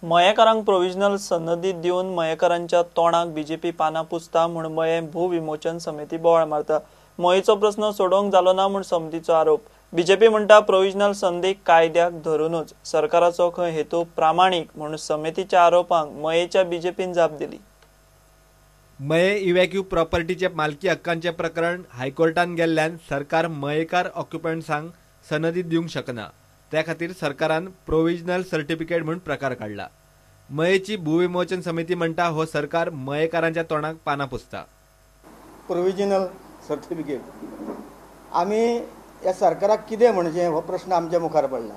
मयेकारांक provisional सनदी दिवन मयेकारांच्या तोंडाक बीजेपी पाना पुसता म्हूण मये भूविमोचन समिती बोवाळ मारता। मयेचो प्रश्न सोडोवंक जालो ना म्हूण समितीचो आरोप। बीजेपी म्हणटा प्रोव्हिजनल संदीक कायद्याक धरूनच सरकाराचो खंय हेतू प्रामाणीक म्हूण समितीच्या आरोपांक मयेच्या बीजेपीन जाप दिली। मये इव्हॅक्यू प्रॉपर्टीचे मालकी हक्कांचे प्रकरण हायकोर्टान गेल्ल्यान सरकार मयेकार ऑक्युपंट्सांक सनदी दिवंक शकना। त्या खातीर सरकारान प्रोव्हिजनल सर्टिफिकेट म्हूण प्रकार काढला। मयेची भूविमोचन समिती म्हणटा हो सरकार मयेकारांच्या तोंडाक पाना पुसता। प्रोव्हिजनल सर्टिफिकेट आमी ह्या सरकाराक कितें म्हणजे हो प्रश्न आमच्या मुखार पडला।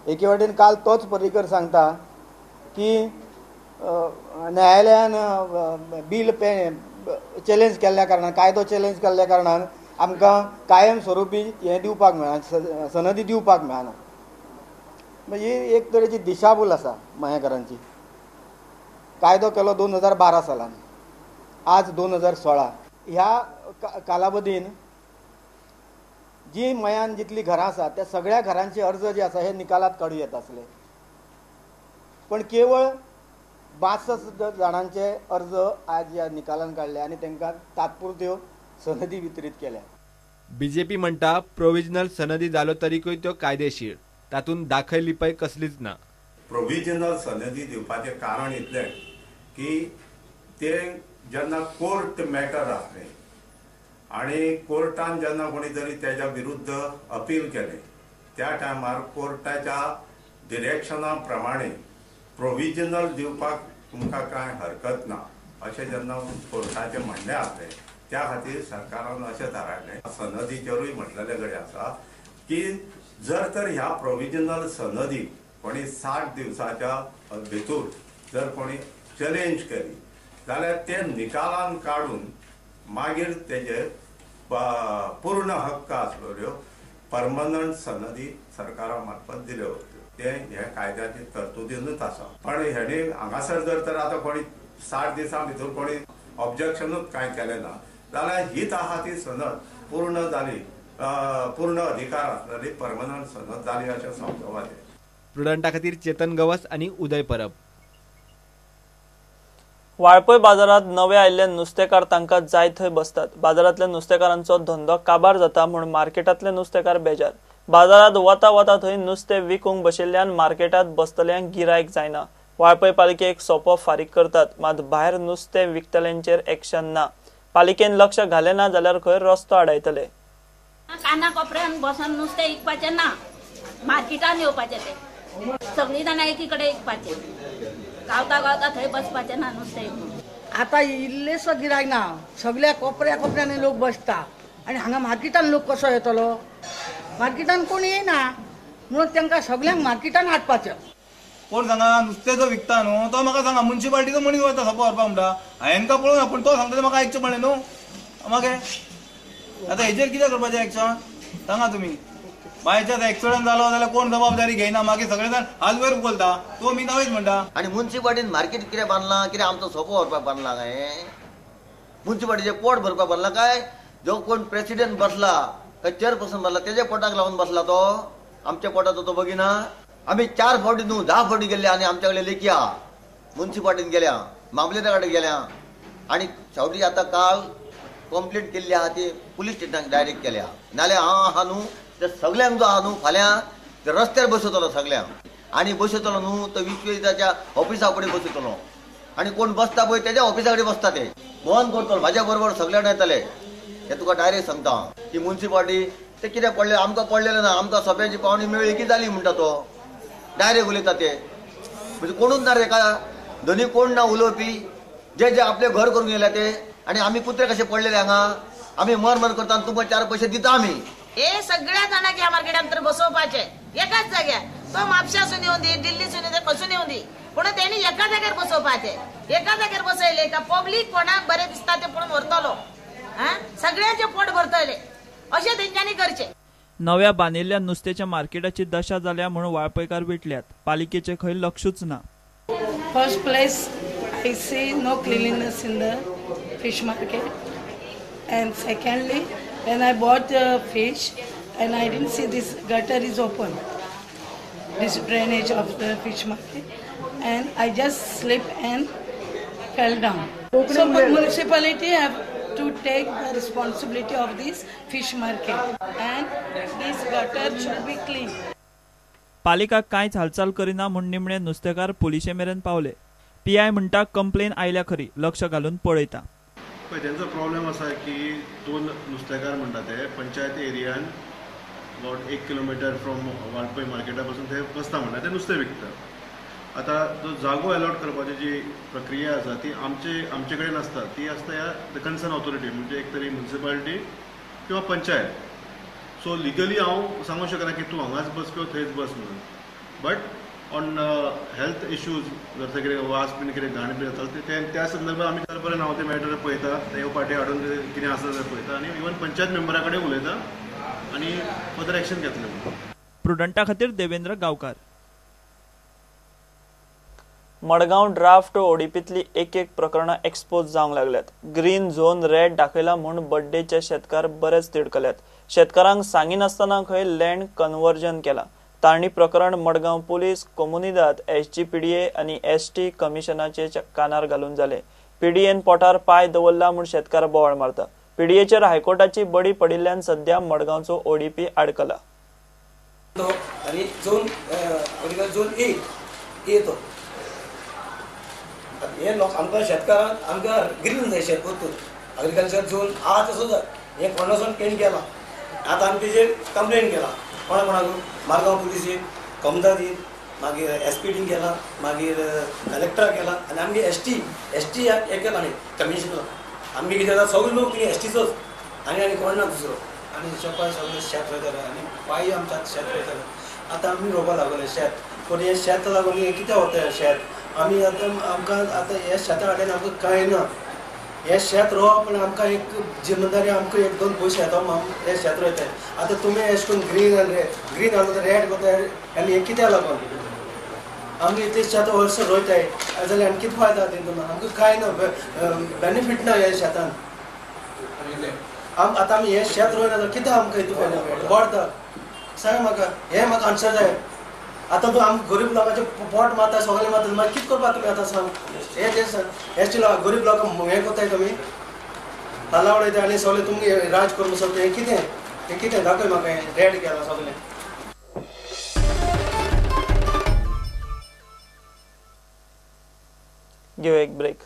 एके वाटेन काल तोच पर्रीकर सांगता की न्यायालयान बील चॅलेंज केल्ल्या कारणान कायदो चॅलेंज केल्ल्या कारणान आमकां कायम स्वरुपी हे दिवपाक मेळना, सनदी दिवपाक मेळना। म्हणजे एक तरेची दिशाभूल आसा मयेकारांची। कायदो केलो 2012 सालान, आज 2016। ह्या कालावधीन जी मयान जितली घरां आसा त्या सगळ्या घरांचे अर्ज जे आसा हे निकालात काडूं येता आसले, पण केवळ 62 जाणांचे अर्ज आज ह्या निकालान काडले आनी तांकां तात्पुरत्यो सनदी वितरीत केल्या। बीजेपी म्हणटा प्रोव्हिजनल सनदी जालो तरीकय त्यो कायदेशीर, तातूंत दाखय लिपय कसलीच ना। प्रोव्हिजनल सनदी दिवपाचें कारण इतलें की ते जेन्ना कोर्ट मॅटर आसलें आनी कोर्टान जेन्ना कोणी तरी तेज्या विरुद्ध अपील केलें त्या टायमार कोर्टाच्या डिरेक्शना प्रमाणे प्रोव्हिजनल दिवपाक तुमकां कांय हरकत ना अशें जेन्ना कोर्टाचें म्हणणें आसलें त्या खातीर सरकारान अशें थारायलें। सनदीचेरूय म्हटलेलें कडेन आसा की जर तर ह्या प्रोव्हिजनल सनदी कोणी 60 दिवसाच्या भितर जर कोणी चॅलेंज केली जाल्यार ते निकालान काडून मागीर तेजे पूर्ण हक्क आसलेल्यो परमनंट सनदी सरकारा मार्फत दिल्यो वतल्यो। ते ह्या कायद्याची तरतुदीनूच आसा। पण हेणी हांगासर जर तर आतां कोणी 60 दिसां भितर कोणी ऑब्जेक्शनूच कांय केलें ना जाल्यार हीच आहा ती सनद पूर्ण जाली, पूर्ण अधिकार आसलेली परमनंट सनद जाली अशें समजोवचें। प्रुडंटा खातीर चेतन गवस आनी उदय परब। वाळपय बाजारात नवे आयिल्ले नुस्तेकार तांकां जाय थंय बसतात। बाजारांतल्या नुस्तेकारांचो धंदो काबार जाता म्हूण मार्केटांतले नुस्तेकार बेजार। बाजारात वता वता थंय नुस्तें विकूंक बशिल्ल्यान मार्केटांत बसतल्यांक गिरायक जायना। वाळपय पालिकेक सोपो फारीक करतात, मात भायर नुस्तें विकतल्यांचेर एक्शन ना। पालिकेन लक्ष घालें ना जाल्यार खंय रस्तो आडायतले। काना कोपऱ्यान बसून नुस्तें विकपाचें ना, मार्केटान येवपाचें ते सगळीं जाणां एकीकडे विकपाचें, गावता गावता थंय बसपाचें ना नुस्तें विकूंक। आता इल्लेसो गिरायक ना, सगळ्या कोपऱ्या कोपऱ्यांनी लोक बसता आनी हांगा मार्केटान लोक कसो येतलो? मार्केटान कोण येना म्हणून तांकां सगळ्यांक मार्केटान हाडपाचें। कोण सांगा नुस्तें जो विकता न्हू तो म्हाका सांगा, म्युन्सिपाल्टीचो मनीस वता सोपो व्हरपाक म्हणटा, हांवें का पळोवना पूण तो सांगता तें म्हाका आयकचें पडलें न्हू। मागे आतां हेजेर कितें करपाचें एक्शन सांगा तुमी? बायचान्स एक्सिडंट जालो जाल्यार कोण जबाबदारी घेयना, मागीर सगळे जाण हात वयर उखलता, तो मी नावेच म्हणटा। आनी म्युन्सिपाल्टीन मार्केट कितें बांदलां? कितें आमचो सोपो व्हरपाक बांदलां काय? म्युन्सिपाल्टीचें पोट भरपाक बांदलां काय? जो कोण प्रेसिडेंट बसला काय चेअरपर्सन बसला तेजे पोटाक लावून बसला तो? आमच्या पोटाचो तो बघिना। आमी 4 फावटी न्हू 10 फावटी गेले आनी आमच्या कडेन लेखी आहा, म्युन्सिपाल्टीन गेल्या, मामलेदारा कडेन गेल्या आनी शेवटी आतां काल कंप्लेंट केल्ली आहा ती पुलीस स्टेशनाक डायरेक्ट केल्या। नाल्यार हांव आहा न्हू ते सगळ्यांक जो आहा न्हू फाल्यां ते रस्त्यार बसयतलो सगळ्यांक, आनी बसयतलो न्हू तो विश्वेताच्या ऑफिसा कडेन बसयतलो आनी कोण बसता पळय तेज्या ऑफिसा कडेन बसता ते बंद करतलो, म्हाज्या बरोबर सगळे जाण येतले। हे तुका डायरेक्ट सांगता की म्युन्सिपाल्टी ते कितें पडलें आमकां पडलेलें ना, आमकां सोप्याची पावणी मेळ्ळी की जाली म्हणटा तो डायरेक्ट उलयता ते। म्हणजे कोणूच ना रे का धनी कोण ना उलोवपी, जे जे आपले घर करून गेले ते, आनी आमी कुत्रे कशे पडलेले हांगा, आमी मर करता तुमकां 4 पैसे दिता आमी। हे सगळ्या जाणांक ह्या मार्केटान तर बसोवपाचे एकाच जाग्यार, तो म्हापशासून येवन दी, दिल्लीसून येवन खसून येवन दी, पूण तेणी एका जाग्यार बसोवपाचे। एका जाग्यार बसयले का पब्लीक कोणाक बरें दिसता ते पळोवन व्हरतलो, सगळ्यांचे पोट भरतले, अशें तेंच्यांनी करचें। नव्या बांदिल्ल्या नुस्त्याच्या मार्केटाची दशा जाल्या म्हणून वाळपयकार विटल्यात। पालिकेचे खंय लक्षूच ना। First place I see no cleanliness in the fish market, and secondly when I bought the fish and I didn't see this gutter is open, this drainage of the fish market, and I just slipped and fell down. So municipality have to take the responsibility of this fish market, and this gutter should be clean. पालिका कांयच हालचाल करिना म्हूण निमणे नुस्तेकार पुलिशे मेरेन पावले. PI म्हणटा complain आयल्या खरी, लक्ष घालून पळयता. त्यांचा प्रॉब्लेम असा की 2 नुस्तेकार म्हणटा ते पंचायत एरियान अबाउट 1 किलोमीटर फ्रॉम वाळपय मार्केटा पासून ते बसता म्हणटा ते नुस्तें विकता. आता जो जागो अलॉट करपाची जी प्रक्रिया आसा ती आमचे कडेन आसता, ती आसता ह्या कन्सर्न ऑथॉरिटी म्हणजे एक तरी म्युनिसिपालिटी किंवा पंचायत. सो लिगली हांव सांगूंक शकना की तूं हांगाच बस किंवा थंयच बस म्हणून. बट ऑन हेल्थ इश्यूज जर ते कितें वास बीन कितें घाण बी जाता त्या संदर्भात आमी तर पर्यंत हांव ते मॅटर पळयता, ते पाटी हाडून कितें आसा तें पळयता आनी इवन पंचायत मेंबरा कडेन उलयता आनी फर्दर एक्शन घेतलें. प्रुडंटा खातीर देवेंद्र गांवकार. मडगांव ड्राफ्ट ओडीपीतली एक प्रकरणां एक्सपोज जावंक लागल्यात. ग्रीन झोन रेड दाखयला म्हूण बड्डेचे शेतकार बरेच तिडकल्यात. शेतकारांक सांगिनासतना खंय लँड कन्वर्जन केला. तारणी प्रकरण मडगांव पुलीस कोमुनिदाद SGPDA आनी ST कमिशनाचे कानार घालून जाले. PDAन पोटार पाय दवरला म्हूण शेतकार बोवाळ मारता. PDAचेर हायकोर्टाची बडी पडिल्ल्यान सध्या मडगांवचो ODP आडकला. आणि झोन A येतो. हे लोक आमकां शेतकारांक आमकां ग्रीन जाय शेत परतून एग्रीकल्चर झोन आहा तसो जाय. हे कोणासून केन केला. आतां आमी तेजेर कंप्लेन केला. कोणाक मारगांव पुलिसीक कमदादीन मागीर SPD केला, मागीर कलेक्टराक केला आनी आमगे ST हे केला न्ही कमिशनर. आमी कितें जाता सगळे लोक तुमी STचोच आनी कोण ना दुसरो. आनी शेपाय सगळे शेत रोयताले आनी पायी आमच्या शेत रोयताले. आतां आमी रोवपाक लागले शेत. पूण हे शेत लागून कितें वता शेत. आमी आमकां आतां हे शेता कडेन आमकां कांय ना. हे शेत रोवप आनी आमकां एक जिम्मेदारी आमकां 1-2 पयशे येता हे शेत रोयताय. आतां तुमी अशें करून ग्रीन घालता रेड करताय आनी हे कित्याक लागून. आमी इतले शेत वर्स रोयताय जाल्यार आनी कितें फायदा तितून. आमकां कांय ना बेनिफीट ना हे शेतान. आतां आमी हे शेत रोयना जाल्यार कित्याक आमकां हितून बेनिफीट वाडता. सांग म्हाका हे म्हाका आन्सर जाय. आतां तूं आमकां गरीब लोकांचे पोट मारता सगळे मारता मागीर कितें करपाक तुमी आतां सांग. हे गरीब लोकांक हें कोताय तुमी फाला उडयता आनी सगळे तुमगे राज करून सगळें हें कितें दाखय म्हाका हें रेड केलां सगळें. घेऊ एक ब्रेक.